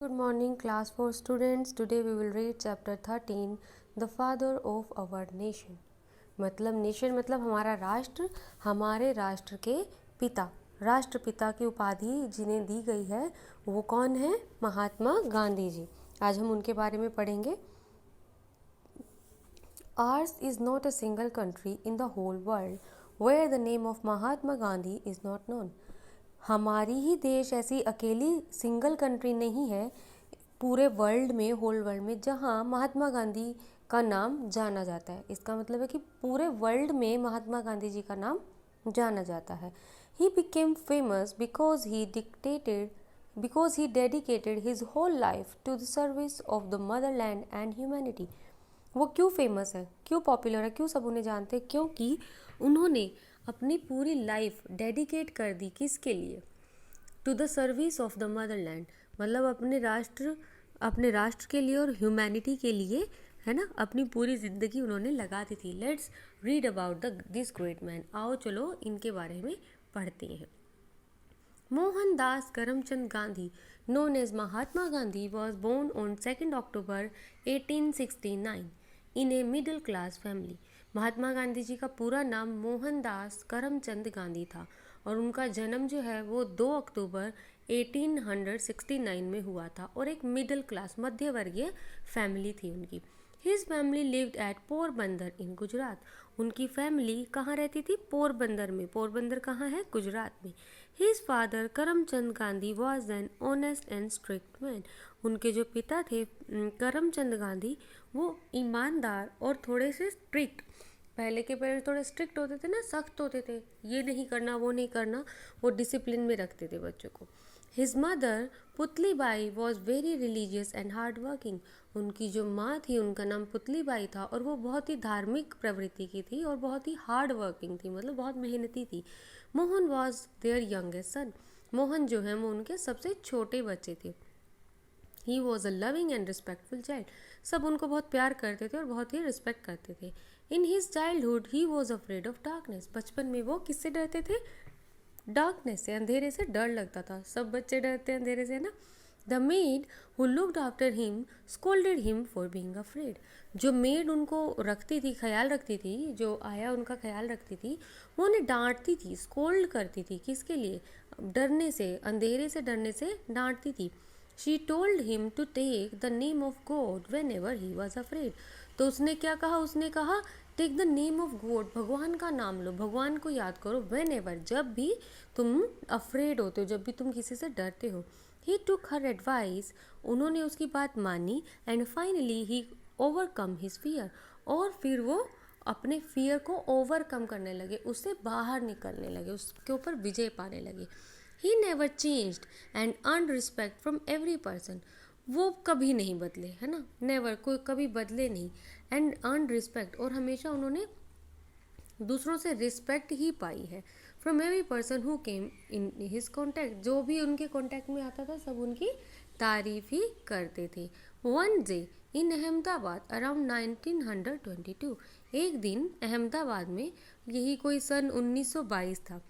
Good morning, class 4 students. Today we will read chapter 13, The Father of Our Nation. मतलब nation मतलब हमारा राष्ट्र, हमारे राष्ट्र के पिता, राष्ट्रपिता की उपाधि जिन्हें दी गई है वो कौन है? महात्मा गांधी जी। आज हम उनके बारे में पढ़ेंगे। Ours is not a single country in the whole world where the name of Mahatma Gandhi is not known. हमारी ही देश ऐसी अकेली सिंगल कंट्री नहीं है पूरे वर्ल्ड में, होल वर्ल्ड में, जहाँ महात्मा गांधी का नाम जाना जाता है। इसका मतलब है कि पूरे वर्ल्ड में महात्मा गांधी जी का नाम जाना जाता है। He became famous because he dedicated his whole life to the service of the motherland and humanity. वो क्यों फेमस है, क्यों पॉपुलर है, क्यों सब उन्हें जानते हैं? क्योंकि उन्होंने अपनी पूरी लाइफ डेडिकेट कर दी किसके लिए? To the service of the motherland, मतलब अपने राष्ट्र के लिए और ह्यूमैनिटी के लिए, है ना। अपनी पूरी ज़िंदगी उन्होंने लगा दी थी। Let's read about this great man. आओ चलो इनके बारे में पढ़ते हैं। Mohandas Karamchand Gandhi, known as Mahatma Gandhi, was born on 2nd October 1869 in a middle class family. Mahatma Gandhi ji का पूरा नाम मोहनदास करमचंद गांधी था और उनका जन्म जो है वो 2 अक्टूबर 1869 में हुआ था और एक मिडिल क्लास मध्य वर्गीय फैमिली थी उनकी। His family lived at Porbandar in Gujarat. उनकी फैमिली कहाँ रहती थी? पोरबंदर में। पोरबंदर कहाँ है? गुजरात में। His father Karamchand Gandhi was an honest and strict man. उनके जो पिता थे करमचंद गांधी, वो ईमानदार और थोड़े से स्ट्रिक्ट, पहले के पेरेंट्स थोड़े स्ट्रिक्ट होते थे ना, सख्त होते थे, ये नहीं करना वो नहीं करना, वो डिसिप्लिन में रखते थे बच्चों को। His mother Putli Bai was very religious and hard working. उनकी जो माँ थी उनका नाम पुतली बाई था और वो बहुत ही धार्मिक प्रवृत्ति की थी और बहुत ही हार्ड वर्किंग थी, मतलब बहुत मेहनती थी। Mohan was their youngest son. Mohan जो है वो उनके सबसे छोटे बच्चे थे। He was a loving and respectful child. सब उनको बहुत प्यार करते थे और बहुत ही रिस्पेक्ट करते थे। In his childhood he was afraid of darkness. बचपन में वो किससे डरते थे? डार्कनेस से, अंधेरे से डर लगता था। सब बच्चे डरते हैं अंधेरे से, ना। The made who looked after him scolded him for being afraid. जो मेड उनको रखती थी, ख्याल रखती थी, जो आया उनका ख्याल रखती थी, वो उन्हें डांटती थी, स्कोल्ड करती थी। किसके लिए? डरने से, अंधेरे से डरने से डांटती थी। She told him to take the name of God whenever he was afraid. तो उसने क्या कहा? उसने कहा take the name of God, भगवान का नाम लो, भगवान को याद करो। वेन एवर, जब भी तुम अफ्रेड होते हो, जब भी तुम किसी से डरते हो। ही टुक हर एडवाइस, उन्होंने उसकी बात मानी। And finally he overcome his fear, और फिर वो अपने फियर को ओवरकम करने लगे, उससे बाहर निकलने लगे, उसके ऊपर विजय पाने लगे। He never changed and earn respect from every person. वो कभी नहीं बदले, है ना, नेवर, कोई कभी बदले नहीं। एंड अर्न रिस्पेक्ट, और हमेशा उन्होंने दूसरों से रिस्पेक्ट ही पाई है। From every person who came in his contact, जो भी उनके कॉन्टैक्ट में आता था सब उनकी तारीफ ही करते थे। One day in Ahmedabad around 1922, एक दिन अहमदाबाद में, यही कोई सन 1922 था,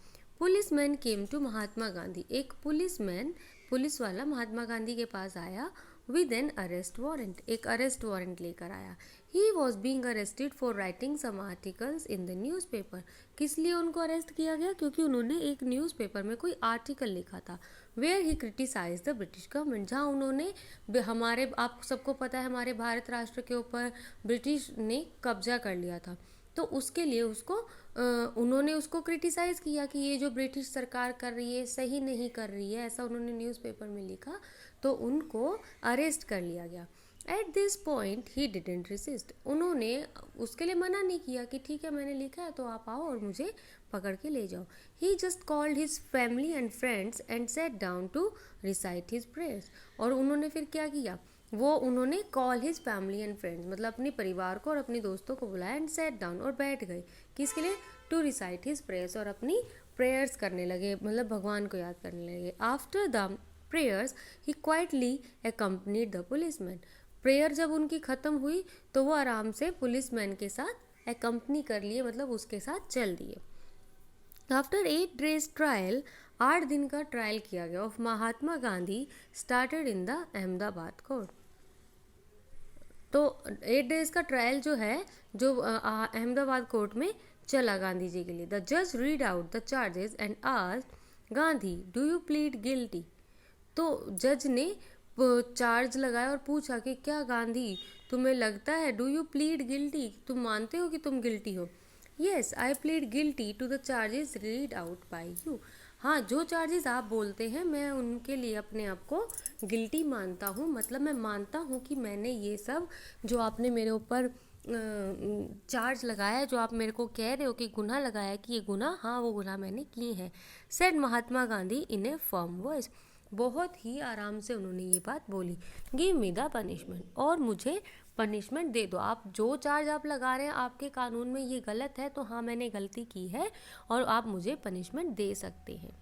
policeman came to Mahatma Gandhi. एक पुलिस वाला महात्मा गांधी के पास आया विद एन अरेस्ट वारंट, एक अरेस्ट वारंट लेकर आया। He was being arrested for writing some articles in the newspaper. किस लिए उनको अरेस्ट किया गया? क्योंकि उन्होंने एक न्यूज़पेपर में कोई आर्टिकल लिखा था where he criticise the British government, जहाँ उन्होंने हमारे, आप सबको पता है, हमारे भारत राष्ट्र के ऊपर ब्रिटिश ने कब्जा कर लिया था। तो उसके लिए उन्होंने उसको क्रिटिसाइज़ किया कि ये जो ब्रिटिश सरकार कर रही है सही नहीं कर रही है, ऐसा उन्होंने न्यूज़पेपर में लिखा, तो उनको अरेस्ट कर लिया गया। At this point he didn't resist, उन्होंने उसके लिए मना नहीं किया कि ठीक है मैंने लिखा है तो आप आओ और मुझे पकड़ के ले जाओ। He just called his family and friends and set down to recite his prayers. और उन्होंने फिर क्या किया? उन्होंने call his family and friends, मतलब अपने परिवार को और अपने दोस्तों को बुलाया, एंड सेट डाउन, और बैठ गए। किसके लिए? टू रिसाइट हिज प्रेयर्स, और अपनी प्रेयर्स करने लगे, मतलब भगवान को याद करने लगे। After the prayers he quietly accompanied the policeman. Prayer जब उनकी ख़त्म हुई तो वो आराम से पुलिसमैन के साथ एकम्पनी कर लिए, मतलब उसके साथ चल दिए। After 8 days trial, 8 दिन का ट्रायल किया गया of Mahatma Gandhi started in the Ahmedabad court. तो 8 डेज का ट्रायल जो है जो अहमदाबाद कोर्ट में चला गांधी जी के लिए। द जज read out the charges and asked Gandhi do you plead guilty. तो जज ने चार्ज लगाया और पूछा कि क्या गांधी तुम्हें लगता है, डू यू प्लीड गिल्टी, तुम मानते हो कि तुम गिल्टी हो। Yes I plead guilty to the charges read out by you. हाँ, जो चार्जेस आप बोलते हैं मैं उनके लिए अपने आप को गिल्टी मानता हूँ, मतलब मैं मानता हूँ कि मैंने ये सब जो आपने मेरे ऊपर चार्ज लगाया है, जो आप मेरे को कह रहे हो कि गुनाह लगाया है कि ये गुनाह, हाँ वो गुनाह मैंने किए हैं। सेड महात्मा गांधी इन ए फर्म वॉइस। बहुत ही आराम से उन्होंने ये बात बोली। गिव मी द पनिशमेंट, और मुझे पनिशमेंट दे दो। आप जो चार्ज आप लगा रहे हैं आपके कानून में ये गलत है, तो हाँ मैंने गलती की है और आप मुझे पनिशमेंट दे सकते हैं।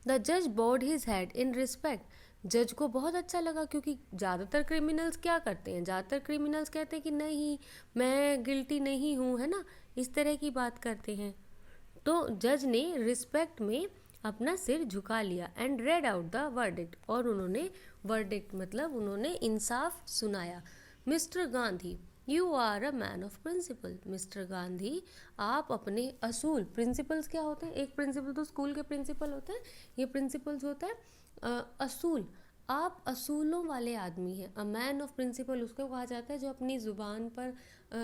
द जज bowed his head in respect. जज को बहुत अच्छा लगा, क्योंकि ज़्यादातर क्रिमिनल्स क्या करते हैं, ज़्यादातर क्रिमिनल्स कहते हैं कि नहीं मैं गिल्टी नहीं हूँ, है ना, इस तरह की बात करते हैं। तो जज ने रिस्पेक्ट में अपना सिर झुका लिया and read out the verdict, और उन्होंने वर्डिक्ट मतलब उन्होंने इंसाफ सुनाया। Mister Gandhi you are a man of principle. Mister Gandhi आप अपने असूल, प्रिंसिपल्स क्या होते हैं, एक प्रिंसिपल तो स्कूल के प्रिंसिपल होते हैं, ये प्रिंसिपल्स होता है असूल। आप असूलों वाले आदमी हैं। अ मैन ऑफ प्रिंसिपल उसको कहा जाता है जो अपनी ज़ुबान पर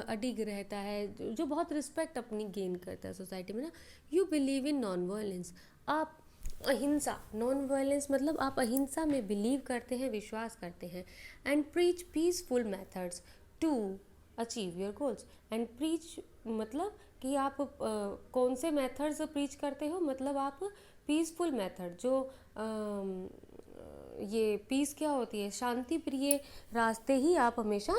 अडिग रहता है, जो बहुत रिस्पेक्ट अपनी गेन करता है सोसाइटी में ना। You believe in non violence. आप अहिंसा, नॉन वायलेंस मतलब आप अहिंसा में बिलीव करते हैं, विश्वास करते हैं। And preach peaceful methods to achieve your goals. And preach मतलब कि आप कौन से मेथड्स प्रीच करते हो, मतलब आप पीसफुल मेथड, जो ये पीस क्या होती है, शांति प्रिय रास्ते ही आप हमेशा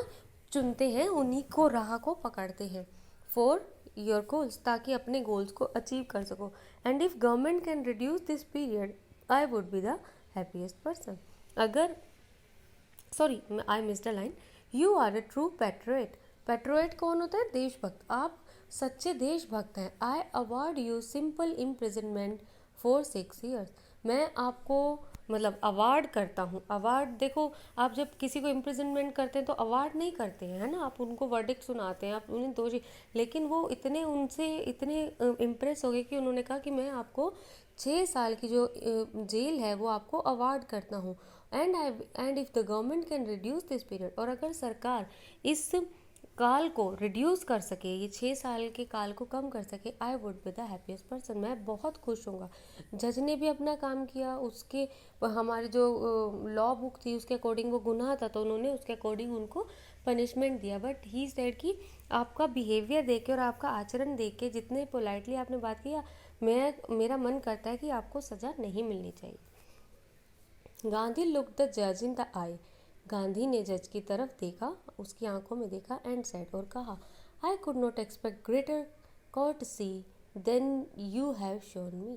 चुनते हैं, उन्हीं को राह को पकड़ते हैं फॉर योर गोल्स, ताकि अपने गोल्स को अचीव कर सको। And if government can reduce this period I would be the happiest person. अगर sorry I missed a line. You are a true patriot. Patriot कौन होता है, देशभक्त। आप सच्चे देशभक्त हैं। I award you simple imprisonment for 6 years। मैं आपको मतलब अवार्ड करता हूँ। अवार्ड देखो, आप जब किसी को इम्प्रिजनमेंट करते हैं तो अवार्ड नहीं करते हैं, है ना, आप उनको वर्डिक्ट सुनाते हैं, आप उन्हें दोषी, लेकिन वो इतने उनसे इतने इम्प्रेस हो गए कि उन्होंने कहा कि मैं आपको 6 साल की जो जेल है वो आपको अवार्ड करता हूँ। And if the government can reduce this period, और अगर सरकार इस काल को रिड्यूस कर सके, ये 6 साल के काल को कम कर सके, आई would be the happiest person. मैं बहुत खुश होऊंगा। जज ने भी अपना काम किया, उसके हमारी जो लॉ बुक थी उसके अकॉर्डिंग वो गुनाह था, तो उन्होंने उसके अकॉर्डिंग उनको पनिशमेंट दिया। बट ही सेड कि आपका बिहेवियर देख के और आपका आचरण देख के, जितने पोलाइटली आपने बात किया, मेरा मन करता है कि आपको सज़ा नहीं मिलनी चाहिए। गांधी लुक द जज इन द आई। गांधी ने जज की तरफ देखा, उसकी आंखों में देखा, एंड सेड, और कहा, I could not expect greater courtesy than you have shown me.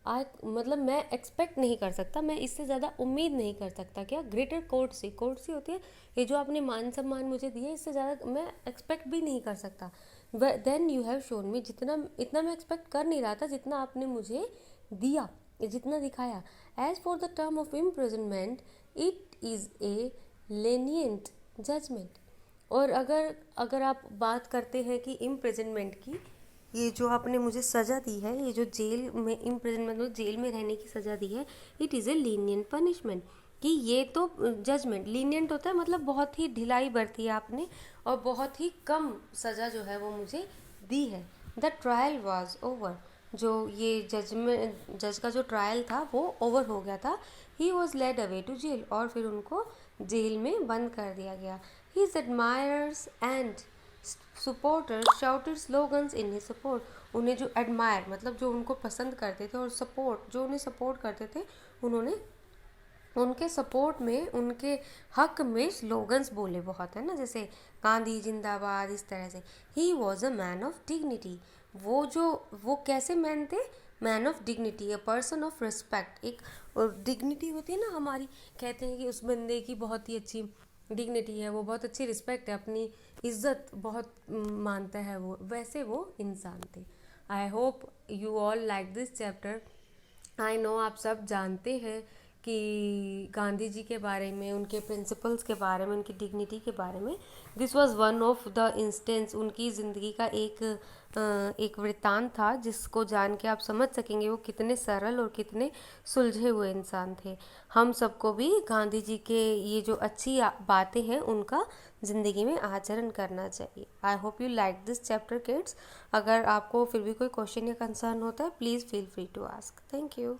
I मतलब मैं एक्सपेक्ट नहीं कर सकता, मैं इससे ज़्यादा उम्मीद नहीं कर सकता। क्या ग्रेटर कोर्टसी, कोर्टसी होती है ये जो आपने मान सम्मान मुझे दिए, इससे ज़्यादा मैं एक्सपेक्ट भी नहीं कर सकता। Then you have shown me, इतना मैं एक्सपेक्ट कर नहीं रहा था जितना आपने मुझे दिया, जितना दिखाया। As for the term of imprisonment it is a lenient judgement. और अगर आप बात करते हैं कि इम्प्रिजनमेंट की, ये जो आपने मुझे सज़ा दी है, ये जो जेल में इम्प्रिजनमेंट मतलब जेल में रहने की सज़ा दी है, it is A lenient punishment. कि ये तो जजमेंट लीनियंट होता है मतलब बहुत ही ढिलाई बरती है आपने और बहुत ही कम सज़ा जो है वो मुझे दी है। The trial was over. जो ये जज का जो ट्रायल था वो ओवर हो गया था। He was led away to jail, और फिर उनको जेल में बंद कर दिया गया। His admirers and supporters shouted slogans in his support. उन्हें जो admire मतलब जो उनको पसंद करते थे, और support जो उन्हें सपोर्ट करते थे, उन्होंने उनके सपोर्ट में, उनके हक में स्लोगन्स बोले बहुत, है ना, जैसे गांधी जिंदाबाद, इस तरह से। ही was a man of dignity. वो कैसे मैन थे, man of dignity, a person of respect. एक डिग्निटी होती है ना हमारी, कहते हैं कि उस बंदे की बहुत ही अच्छी डिग्निटी है, वो बहुत अच्छी रिस्पेक्ट है, अपनी इज्जत बहुत मानता है वो, वैसे वो इंसान थे। I hope you all like this chapter. I know आप सब जानते हैं कि गांधी जी के बारे में, उनके प्रिंसिपल्स के बारे में, उनकी डिग्निटी के बारे में। This was one of the instance, उनकी ज़िंदगी का एक वृत्तांत था जिसको जान के आप समझ सकेंगे वो कितने सरल और कितने सुलझे हुए इंसान थे। हम सबको भी गांधी जी के ये जो अच्छी बातें हैं उनका ज़िंदगी में आचरण करना चाहिए। I hope you like this chapter kids. अगर आपको फिर भी कोई क्वेश्चन या कंसर्न होता है please feel free to ask. Thank you.